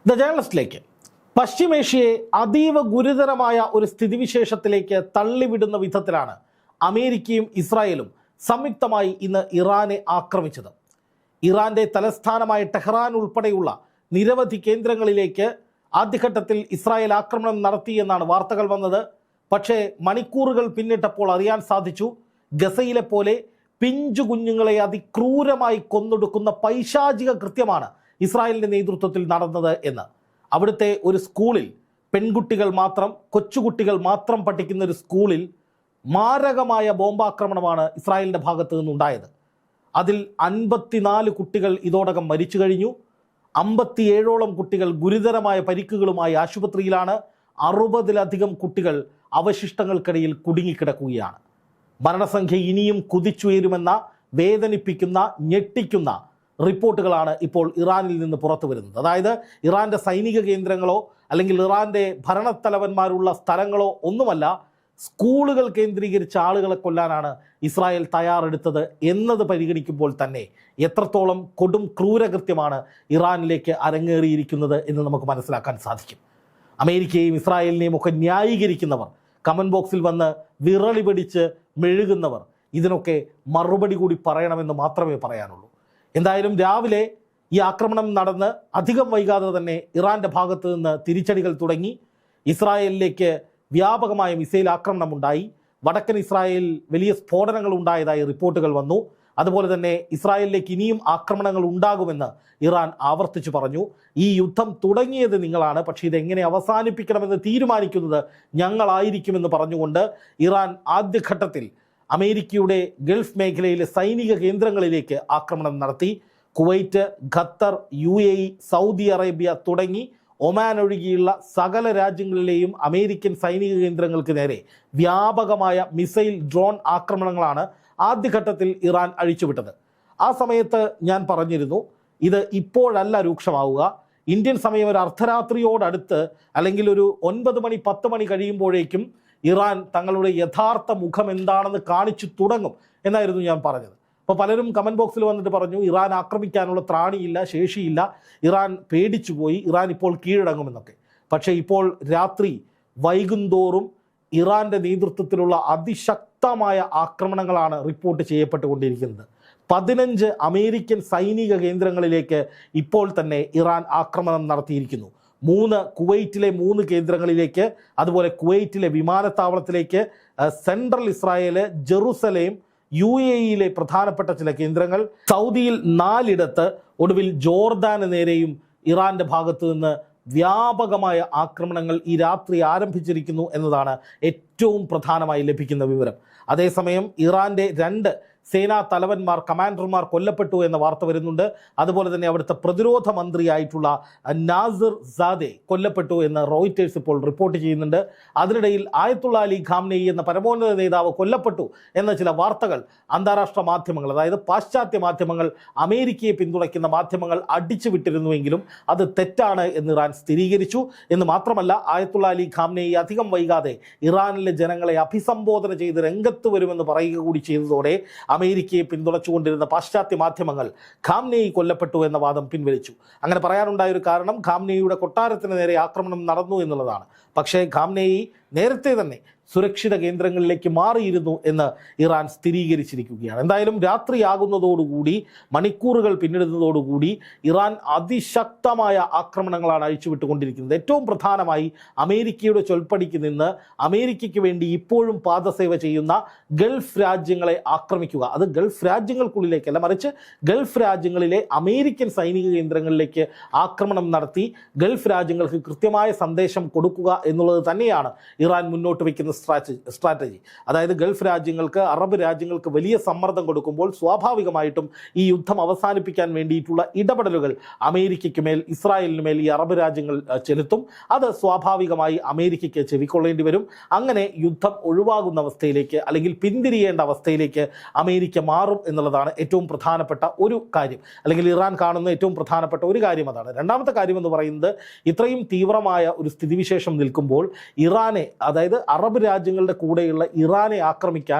The ജേർണലിസ്റ്റിലേക്ക് പശ്ചിമേഷ്യയെ അതീവ ഗുരുതരമായ ഒരു സ്ഥിതിവിശേഷത്തിലേക്ക് തള്ളിവിടുന്ന വിധത്തിലാണ് അമേരിക്കയും ഇസ്രായേലും സംയുക്തമായി ഇന്ന് ഇറാനെ ആക്രമിച്ചത്. ഇറാന്റെ തലസ്ഥാനമായ ടെഹ്റാൻ ഉൾപ്പെടെയുള്ള നിരവധി കേന്ദ്രങ്ങളിലേക്ക് ആദ്യഘട്ടത്തിൽ ഇസ്രായേൽ ആക്രമണം നടത്തിയെന്നാണ് വാർത്തകൾ വന്നത്. പക്ഷേ മണിക്കൂറുകൾ പിന്നിട്ടപ്പോൾ അറിയാൻ സാധിച്ചു, ഗസയിലെ പോലെ പിഞ്ചു കുഞ്ഞുങ്ങളെ അതിക്രൂരമായി കൊന്നൊടുക്കുന്ന പൈശാചിക കൃത്യമാണ് ഇസ്രായേലിന്റെ നേതൃത്വത്തിൽ നടന്നത് എന്ന്. അവിടുത്തെ ഒരു സ്കൂളിൽ പെൺകുട്ടികൾ മാത്രം, കൊച്ചുകുട്ടികൾ മാത്രം പഠിക്കുന്ന ഒരു സ്കൂളിൽ മാരകമായ ബോംബാക്രമണമാണ് ഇസ്രായേലിന്റെ ഭാഗത്ത് നിന്നുണ്ടായത്. അതിൽ 54 കുട്ടികൾ ഇതോടകം മരിച്ചു കഴിഞ്ഞു. 57ഓളം കുട്ടികൾ ഗുരുതരമായ പരിക്കുകളുമായി ആശുപത്രിയിലാണ്. 60-ലധികം കുട്ടികൾ അവശിഷ്ടങ്ങൾക്കിടയിൽ കുടുങ്ങിക്കിടക്കുകയാണ്. മരണസംഖ്യ ഇനിയും കുതിച്ചുയരുമെന്ന വേദനിപ്പിക്കുന്ന, ഞെട്ടിക്കുന്ന റിപ്പോർട്ടുകളാണ് ഇപ്പോൾ ഇറാനിൽ നിന്ന് പുറത്തു വരുന്നത്. അതായത് ഇറാന്റെ സൈനിക കേന്ദ്രങ്ങളോ അല്ലെങ്കിൽ ഇറാന്റെ ഭരണത്തലവന്മാരുള്ള സ്ഥലങ്ങളോ ഒന്നുമല്ല, സ്കൂളുകൾ കേന്ദ്രീകരിച്ച ആളുകളെ കൊല്ലാനാണ് ഇസ്രായേൽ തയ്യാറെടുത്തത് എന്നത് പരിഗണിക്കുമ്പോൾ തന്നെ എത്രത്തോളം കൊടും ക്രൂരകൃത്യമാണ് ഇറാനിലേക്ക് അരങ്ങേറിയിരിക്കുന്നത് എന്ന് നമുക്ക് മനസ്സിലാക്കാൻ സാധിക്കും. അമേരിക്കയെയും ഇസ്രായേലിനെയും ഒക്കെ ന്യായീകരിക്കുന്നവർ, കമന്റ് ബോക്സിൽ വന്ന് വിറളി പിടിച്ച് മെഴുകുന്നവർ ഇതിനൊക്കെ മറുപടി കൂടി പറയണമെന്ന് മാത്രമേ പറയാനുള്ളൂ. എന്തായാലും രാവിലെ ഈ ആക്രമണം നടന്ന് അധികം വൈകാതെ തന്നെ ഇറാന്റെ ഭാഗത്ത് നിന്ന് തിരിച്ചടികൾ തുടങ്ങി. ഇസ്രായേലിലേക്ക് വ്യാപകമായ മിസൈൽ ആക്രമണം ഉണ്ടായി. വടക്കൻ ഇസ്രായേൽ വലിയ സ്ഫോടനങ്ങൾ ഉണ്ടായതായി റിപ്പോർട്ടുകൾ വന്നു. അതുപോലെ തന്നെ ഇസ്രായേലിലേക്ക് ഇനിയും ആക്രമണങ്ങൾ ഉണ്ടാകുമെന്ന് ഇറാൻ ആവർത്തിച്ചു പറഞ്ഞു. ഈ യുദ്ധം തുടങ്ങിയത് നിങ്ങളാണ്, പക്ഷേ ഇതെങ്ങനെ അവസാനിപ്പിക്കണമെന്ന് തീരുമാനിക്കുന്നത് ഞങ്ങളായിരിക്കുമെന്ന് പറഞ്ഞുകൊണ്ട് ഇറാൻ ആദ്യഘട്ടത്തിൽ അമേരിക്കയുടെ ഗൾഫ് മേഖലയിലെ സൈനിക കേന്ദ്രങ്ങളിലേക്ക് ആക്രമണം നടത്തി. Kuwait, Qatar, UAE, Saudi Arabia തുടങ്ങി ഒമാൻ ഒഴികെയുള്ള സകല രാജ്യങ്ങളിലെയും അമേരിക്കൻ സൈനിക കേന്ദ്രങ്ങൾക്ക് നേരെ വ്യാപകമായ മിസൈൽ, ഡ്രോൺ ആക്രമണങ്ങളാണ് ആദ്യഘട്ടത്തിൽ ഇറാൻ അഴിച്ചുവിട്ടത്. ആ സമയത്ത് ഞാൻ പറഞ്ഞിരുന്നു, ഇത് ഇപ്പോഴല്ല രൂക്ഷമാവുക. ഇന്ത്യൻ സമയം ഒരു അർദ്ധരാത്രിയോടടുത്ത് അല്ലെങ്കിൽ ഒരു 9 മണി 10 മണി കഴിയുമ്പോഴേക്കും ഇറാൻ തങ്ങളുടെ യഥാർത്ഥ മുഖം എന്താണെന്ന് കാണിച്ചു തുടങ്ങും എന്നായിരുന്നു ഞാൻ പറഞ്ഞത്. അപ്പോൾ പലരും കമന്റ് ബോക്സിൽ വന്നിട്ട് പറഞ്ഞു, ഇറാൻ ആക്രമിക്കാനുള്ള ത്രാണിയില്ല, ശേഷിയില്ല, ഇറാൻ പേടിച്ചുപോയി, ഇറാൻ ഇപ്പോൾ കീഴടങ്ങുമെന്നൊക്കെ. പക്ഷേ ഇപ്പോൾ രാത്രി വൈകുന്തോറും ഇറാന്റെ നേതൃത്വത്തിലുള്ള അതിശക്തമായ ആക്രമണങ്ങളാണ് റിപ്പോർട്ട് ചെയ്യപ്പെട്ടുകൊണ്ടിരിക്കുന്നത്. 15 അമേരിക്കൻ സൈനിക കേന്ദ്രങ്ങളിലേക്ക് ഇപ്പോൾ തന്നെ ഇറാൻ ആക്രമണം നടത്തിയിരിക്കുന്നു. 3 കുവൈറ്റിലെ 3 കേന്ദ്രങ്ങളിലേക്ക്, അതുപോലെ കുവൈറ്റിലെ വിമാനത്താവളത്തിലേക്ക്, സെൻട്രൽ ഇസ്രായേല്, ജെറുസലേം, UAEയിലെ പ്രധാനപ്പെട്ട ചില കേന്ദ്രങ്ങൾ, സൗദിയിൽ 4 ഒടുവിൽ ജോർദാന് നേരെയും ഇറാന്റെ ഭാഗത്തു നിന്ന് വ്യാപകമായ ആക്രമണങ്ങൾ ഈ രാത്രി ആരംഭിച്ചിരിക്കുന്നു എന്നതാണ് ഏറ്റവും പ്രധാനമായി ലഭിക്കുന്ന വിവരം. അതേസമയം ഇറാന്റെ 2 സേനാ തലവന്മാർ, കമാൻഡർമാർ കൊല്ലപ്പെട്ടു എന്ന വാർത്ത വരുന്നുണ്ട്. അതുപോലെ തന്നെ അവിടുത്തെ പ്രതിരോധ മന്ത്രിയായിട്ടുള്ള നാസിർ സാദെ കൊല്ലപ്പെട്ടു എന്ന് റോയിറ്റേഴ്സ് ഇപ്പോൾ റിപ്പോർട്ട് ചെയ്യുന്നുണ്ട്. അതിനിടയിൽ ആയത്തുള്ള അലി ഖാംനെയി എന്ന പരമോന്നത നേതാവ് കൊല്ലപ്പെട്ടു എന്ന ചില വാർത്തകൾ അന്താരാഷ്ട്ര മാധ്യമങ്ങൾ, അതായത് പാശ്ചാത്യ മാധ്യമങ്ങൾ, അമേരിക്കയെ പിന്തുണയ്ക്കുന്ന മാധ്യമങ്ങൾ അടിച്ചു വിട്ടിരുന്നുവെങ്കിലും അത് തെറ്റാണ് എന്ന് ഇറാൻ സ്ഥിരീകരിച്ചു. എന്ന് മാത്രമല്ല, ആയത്തുള്ള അലി ഖാംനെയി അധികം വൈകാതെ ഇറാനിലെ ജനങ്ങളെ അഭിസംബോധന ചെയ്ത് രംഗത്ത് വരുമെന്ന് പറയുക കൂടി ചെയ്തതോടെ അമേരിക്കയെ പിന്തുണച്ചുകൊണ്ടിരുന്ന പാശ്ചാത്യ മാധ്യമങ്ങൾ ഖാംനെയി കൊല്ലപ്പെട്ടു എന്ന വാദം പിൻവലിച്ചു. അങ്ങനെ പറയാനുണ്ടായൊരു കാരണം ഖാംനെയിയുടെ കൊട്ടാരത്തിന് നേരെ ആക്രമണം നടന്നു എന്നുള്ളതാണ്. പക്ഷേ ഖാംനെയി നേരത്തെ തന്നെ സുരക്ഷിത കേന്ദ്രങ്ങളിലേക്ക് മാറിയിരുന്നു എന്ന് ഇറാൻ സ്ഥിരീകരിച്ചിരിക്കുകയാണ്. എന്തായാലും രാത്രിയാകുന്നതോടുകൂടി, മണിക്കൂറുകൾ പിന്നിടുന്നതോടുകൂടി ഇറാൻ അതിശക്തമായ ആക്രമണങ്ങളാണ് അഴിച്ചുവിട്ടുകൊണ്ടിരിക്കുന്നത്. ഏറ്റവും പ്രധാനമായി അമേരിക്കയുടെ ചൊൽപ്പടിക്ക് നിന്ന് അമേരിക്കയ്ക്ക് വേണ്ടി ഇപ്പോഴും പാദസേവ ചെയ്യുന്ന ഗൾഫ് രാജ്യങ്ങളെ ആക്രമിക്കുക. അത് ഗൾഫ് രാജ്യങ്ങൾക്കുള്ളിലേക്കല്ല, മറിച്ച് ഗൾഫ് രാജ്യങ്ങളിലെ അമേരിക്കൻ സൈനിക കേന്ദ്രങ്ങളിലേക്ക് ആക്രമണം നടത്തി ഗൾഫ് രാജ്യങ്ങൾക്ക് കൃത്യമായ സന്ദേശം കൊടുക്കുക എന്നുള്ളത് തന്നെയാണ് ഇറാൻ മുന്നോട്ട് വയ്ക്കുന്ന സ്ട്രാറ്റജി. അതായത് ഗൾഫ് രാജ്യങ്ങൾക്ക്, അറബ് രാജ്യങ്ങൾക്ക് വലിയ സമ്മർദ്ദം കൊടുക്കുമ്പോൾ സ്വാഭാവികമായിട്ടും ഈ യുദ്ധം അവസാനിപ്പിക്കാൻ വേണ്ടിയിട്ടുള്ള ഇടപെടലുകൾ അമേരിക്കയ്ക്ക് മേൽ, ഇസ്രായേലിന് മേൽ ഈ അറബ് രാജ്യങ്ങൾ ചെലുത്തും. അത് സ്വാഭാവികമായി അമേരിക്കയ്ക്ക് ചെവിക്കൊള്ളേണ്ടി വരും. അങ്ങനെ യുദ്ധം ഒഴിവാകുന്ന അവസ്ഥയിലേക്ക് അല്ലെങ്കിൽ പിന്തിരിയേണ്ട അവസ്ഥയിലേക്ക് അമേരിക്ക മാറും എന്നുള്ളതാണ് ഏറ്റവും പ്രധാനപ്പെട്ട ഒരു കാര്യം. അല്ലെങ്കിൽ ഇറാൻ കാണുന്ന ഏറ്റവും പ്രധാനപ്പെട്ട ഒരു കാര്യം അതാണ്. രണ്ടാമത്തെ കാര്യം എന്ന് പറയുന്നത്, ഇത്രയും തീവ്രമായ ഒരു സ്ഥിതിവിശേഷം നിൽക്കുമ്പോൾ ഇറാനെ അതായത് അറബ് രാജ്യങ്ങളുടെ കൂടെയുള്ള ഇറാനെ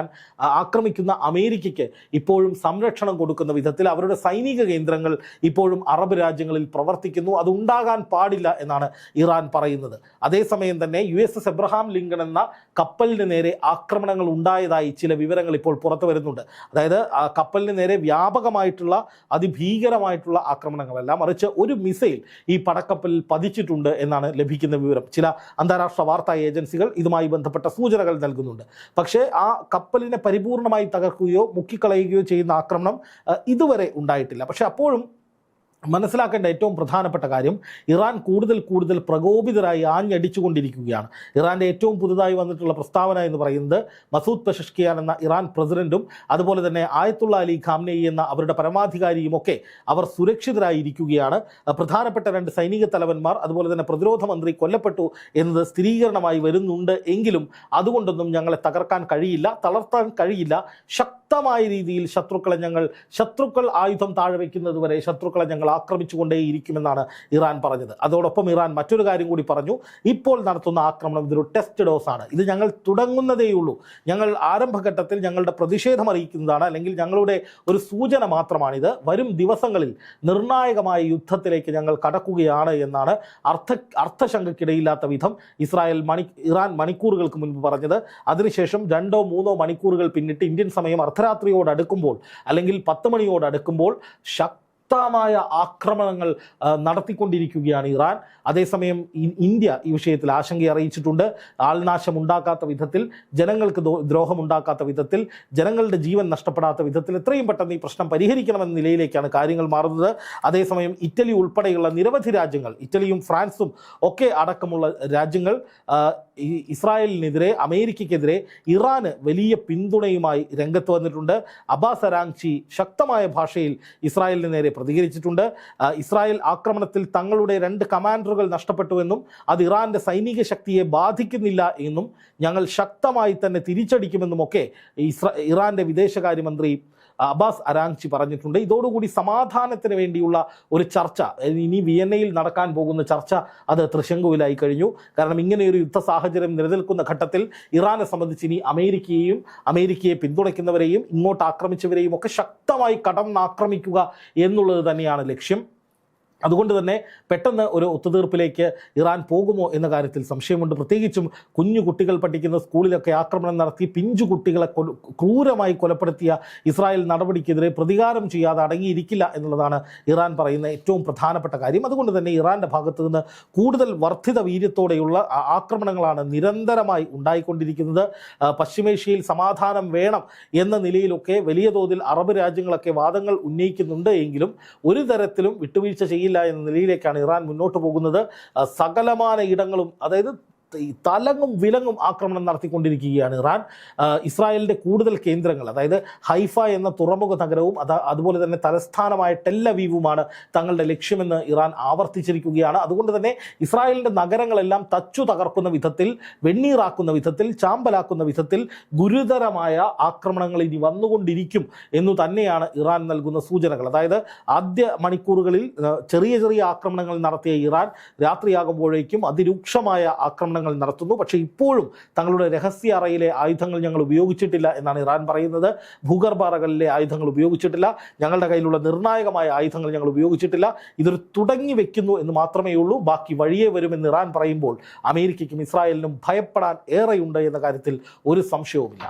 ആക്രമിക്കുന്ന അമേരിക്കയ്ക്ക് ഇപ്പോഴും സംരക്ഷണം കൊടുക്കുന്ന വിധത്തിൽ അവരുടെ സൈനിക കേന്ദ്രങ്ങൾ ഇപ്പോഴും അറബ് രാജ്യങ്ങളിൽ പ്രവർത്തിക്കുന്നു. അതുണ്ടാകാൻ പാടില്ല എന്നാണ് ഇറാൻ പറയുന്നത്. അതേസമയം തന്നെ USS എബ്രഹാം ലിങ്കൺ എന്ന കപ്പലിന് നേരെ ആക്രമണങ്ങൾ ഉണ്ടായതായി ചില വിവരങ്ങൾ ഇപ്പോൾ പുറത്തു വരുന്നുണ്ട്. അതായത് കപ്പലിന് നേരെ വ്യാപകമായിട്ടുള്ള അതിഭീകരമായിട്ടുള്ള ആക്രമണങ്ങളല്ല, മറിച്ച് ഒരു മിസൈൽ ഈ പടക്കപ്പലിൽ പതിച്ചിട്ടുണ്ട് എന്നാണ് ലഭിക്കുന്ന വിവരം. ചില അന്താരാഷ്ട്ര വാർത്താ ഏജൻസികൾ ഇതുമായി ബന്ധപ്പെട്ട സൂചനകൾ നൽകുന്നുണ്ട്. പക്ഷേ ആ കപ്പലിനെ പരിപൂർണമായി തകർക്കുകയോ മുക്കിക്കളയുകയോ ചെയ്യുന്ന ആക്രമണം ഇതുവരെ ഉണ്ടായിട്ടില്ല. പക്ഷെ അപ്പോഴും മനസ്സിലാക്കേണ്ട ഏറ്റവും പ്രധാനപ്പെട്ട കാര്യം, ഇറാൻ കൂടുതൽ പ്രകോപിതരായി ആഞ്ഞടിച്ചുകൊണ്ടിരിക്കുകയാണ്. ഇറാൻ്റെ ഏറ്റവും പുതുതായി വന്നിട്ടുള്ള പ്രസ്താവന എന്ന് പറയുന്നത് മസൂദ് പെഷഷ്കിയാൻ എന്ന ഇറാൻ പ്രസിഡന്റും അതുപോലെ തന്നെ ആയത്തുള്ള അലി ഖാംനെയി എന്ന അവരുടെ പരമാധികാരിയുമൊക്കെ അവർ സുരക്ഷിതരായിരിക്കുകയാണ്. പ്രധാനപ്പെട്ട 2 സൈനിക തലവന്മാർ അതുപോലെ തന്നെ പ്രതിരോധ മന്ത്രി കൊല്ലപ്പെട്ടു എന്നത് സ്ഥിരീകരണമായി വരുന്നുണ്ട്. എങ്കിലും അതുകൊണ്ടൊന്നും ഞങ്ങളെ തകർക്കാൻ കഴിയില്ല, തളർത്താൻ കഴിയില്ല. ശക്തമായ രീതിയിൽ ശത്രുക്കൾ ആയുധം താഴെ വയ്ക്കുന്നതുവരെ ശത്രുക്കളെ ഞങ്ങൾ ആക്രമിച്ചുകൊണ്ടേയിരിക്കുമെന്നാണ് ഇറാൻ പറഞ്ഞത്. അതോടൊപ്പം ഇറാൻ മറ്റൊരു കാര്യം കൂടി പറഞ്ഞു, ഇപ്പോൾ നടത്തുന്ന ആക്രമണം ഇതൊരു ടെസ്റ്റ് ഡോസ് ആണ്. ഇത് ഞങ്ങൾ തുടങ്ങുന്നതേയുള്ളൂ. ഞങ്ങൾ ആരംഭഘട്ടത്തിൽ ഞങ്ങളുടെ പ്രതിഷേധം അറിയിക്കുന്നതാണ്, അല്ലെങ്കിൽ ഞങ്ങളുടെ ഒരു സൂചന മാത്രമാണിത്. വരും ദിവസങ്ങളിൽ നിർണായകമായ യുദ്ധത്തിലേക്ക് ഞങ്ങൾ കടക്കുകയാണ് എന്നാണ് അർത്ഥശങ്കയ്ക്കിടയില്ലാത്ത വിധം ഇറാൻ മണിക്കൂറുകൾക്ക് മുൻപ് പറഞ്ഞത്. അതിനുശേഷം 2-3 മണിക്കൂറുകൾ പിന്നിട്ട് ഇന്ത്യൻ സമയം അർദ്ധരാത്രിയോടടുക്കുമ്പോൾ അല്ലെങ്കിൽ 10 മണിയോടടുക്കുമ്പോൾ ശക്തമായ ആക്രമണങ്ങൾ നടത്തിക്കൊണ്ടിരിക്കുകയാണ് ഇറാൻ. അതേസമയം ഇന്ത്യ ഈ വിഷയത്തിൽ ആശങ്ക അറിയിച്ചിട്ടുണ്ട്. ആൾനാശം ഉണ്ടാക്കാത്ത വിധത്തിൽ, ജനങ്ങൾക്ക് ദ്രോഹമുണ്ടാക്കാത്ത വിധത്തിൽ, ജനങ്ങളുടെ ജീവൻ നഷ്ടപ്പെടാത്ത വിധത്തിൽ എത്രയും പെട്ടെന്ന് ഈ പ്രശ്നം പരിഹരിക്കണമെന്ന നിലയിലേക്കാണ് കാര്യങ്ങൾ മാറുന്നത്. അതേസമയം ഇറ്റലി ഉൾപ്പെടെയുള്ള നിരവധി രാജ്യങ്ങൾ, ഇറ്റലിയും ഫ്രാൻസും ഒക്കെ അടക്കമുള്ള രാജ്യങ്ങൾ ഇസ്രായേലിനെതിരെ, അമേരിക്കയ്ക്കെതിരെ ഇറാന് വലിയ പിന്തുണയുമായി രംഗത്ത് വന്നിട്ടുണ്ട്. അബ്ബാസ് അരാങ്ചി ശക്തമായ ഭാഷയിൽ ഇസ്രായേലിന് നേരെ പ്രതികരിച്ചിട്ടുണ്ട്. ഇസ്രായേൽ ആക്രമണത്തിൽ തങ്ങളുടെ 2 കമാൻഡറുകൾ നഷ്ടപ്പെട്ടുവെന്നും അത് ഇറാന്റെ സൈനിക ശക്തിയെ ബാധിക്കുന്നില്ല എന്നും ഞങ്ങൾ ശക്തമായി തന്നെ തിരിച്ചടിക്കുമെന്നുമൊക്കെ ഇറാന്റെ വിദേശകാര്യമന്ത്രി അബ്ബാസ് അരാങ്ചി പറഞ്ഞിട്ടുണ്ട്. ഇതോടുകൂടി സമാധാനത്തിന് വേണ്ടിയുള്ള ഒരു ചർച്ച, ഇനി വിയന്നയിൽ നടക്കാൻ പോകുന്ന ചർച്ച, അത് തൃശങ്കുവിലായി കഴിഞ്ഞു. കാരണം ഇങ്ങനെയൊരു യുദ്ധ സാഹചര്യം നിലനിൽക്കുന്ന ഘട്ടത്തിൽ ഇറാനെ സംബന്ധിച്ച് ഇനി അമേരിക്കയെ പിന്തുണയ്ക്കുന്നവരെയും ഇങ്ങോട്ട് ആക്രമിച്ചവരെയും ഒക്കെ ശക്തമായി കടന്നാക്രമിക്കുക എന്നുള്ളത് തന്നെയാണ് ലക്ഷ്യം. അതുകൊണ്ട് തന്നെ പെട്ടെന്ന് ഒരു ഒത്തുതീർപ്പിലേക്ക് ഇറാൻ പോകുമോ എന്ന കാര്യത്തിൽ സംശയമുണ്ട്. പ്രത്യേകിച്ചും കുഞ്ഞു കുട്ടികൾ പഠിക്കുന്ന സ്കൂളിലൊക്കെ ആക്രമണം നടത്തി പിഞ്ചു കുട്ടികളെ ക്രൂരമായി കൊലപ്പെടുത്തിയ ഇസ്രായേൽ നടപടിക്കെതിരെ പ്രതികാരം ചെയ്യാതെ അടങ്ങിയിരിക്കില്ല എന്നുള്ളതാണ് ഇറാൻ പറയുന്ന ഏറ്റവും പ്രധാനപ്പെട്ട കാര്യം. അതുകൊണ്ട് തന്നെ ഇറാൻ്റെ ഭാഗത്തു നിന്ന് കൂടുതൽ വർദ്ധിത വീര്യത്തോടെയുള്ള ആക്രമണങ്ങളാണ് നിരന്തരമായി ഉണ്ടായിക്കൊണ്ടിരിക്കുന്നത്. പശ്ചിമേഷ്യയിൽ സമാധാനം വേണം എന്ന നിലയിലൊക്കെ വലിയ തോതിൽ അറബ് രാജ്യങ്ങളൊക്കെ വാദങ്ങൾ ഉന്നയിക്കുന്നുണ്ട്. എങ്കിലും ഒരു തരത്തിലും വിട്ടുവീഴ്ച ചെയ്യില്ല എന്ന നിലയിലേക്കാണ് ഇറാൻ മുന്നോട്ട് പോകുന്നത്. സകലമാന ഇടങ്ങളും, അതായത് തലങ്ങും വിലങ്ങും ആക്രമണം നടത്തിക്കൊണ്ടിരിക്കുകയാണ് ഇറാൻ. ഇസ്രായേലിൻ്റെ കൂടുതൽ കേന്ദ്രങ്ങൾ, അതായത് ഹൈഫ എന്ന തുറമുഖ നഗരവും അതുപോലെ തന്നെ തലസ്ഥാനമായ ടെല്ലവീവുമാണ് തങ്ങളുടെ ലക്ഷ്യമെന്ന് ഇറാൻ ആവർത്തിച്ചിരിക്കുകയാണ്. അതുകൊണ്ട് തന്നെ ഇസ്രായേലിൻ്റെ നഗരങ്ങളെല്ലാം തച്ചു തകർക്കുന്ന വിധത്തിൽ, വെണ്ണീറാക്കുന്ന വിധത്തിൽ, ചാമ്പലാക്കുന്ന വിധത്തിൽ ഗുരുതരമായ ആക്രമണങ്ങൾ ഇനി വന്നുകൊണ്ടിരിക്കും എന്നു തന്നെയാണ് ഇറാൻ നൽകുന്ന സൂചനകൾ. അതായത് ആദ്യ മണിക്കൂറുകളിൽ ചെറിയ ആക്രമണങ്ങൾ നടത്തിയ ഇറാൻ രാത്രിയാകുമ്പോഴേക്കും അതിരൂക്ഷമായ ആക്രമണങ്ങൾ നടത്തുന്നു. പക്ഷേ ഇപ്പോഴും തങ്ങളുടെ രഹസ്യ അറയിലെ ആയുധങ്ങൾ ഞങ്ങൾ ഉപയോഗിച്ചിട്ടില്ല എന്നാണ് ഇറാൻ പറയുന്നത്. ഭൂഗർഭ അറകളിലെ ആയുധങ്ങൾ ഉപയോഗിച്ചിട്ടില്ല, ഞങ്ങളുടെ കയ്യിലുള്ള നിർണായകമായ ആയുധങ്ങൾ ഞങ്ങൾ ഉപയോഗിച്ചിട്ടില്ല. ഇതൊരു തുടങ്ങി വെക്കുന്നു എന്ന് മാത്രമേ ഉള്ളൂ, ബാക്കി വഴിയേ വരുമെന്ന് ഇറാൻ പറയുമ്പോൾ അമേരിക്കയ്ക്കും ഇസ്രായേലിനും ഭയപ്പെടാൻ ഏറെയുണ്ട് എന്ന കാര്യത്തിൽ ഒരു സംശയവുമില്ല.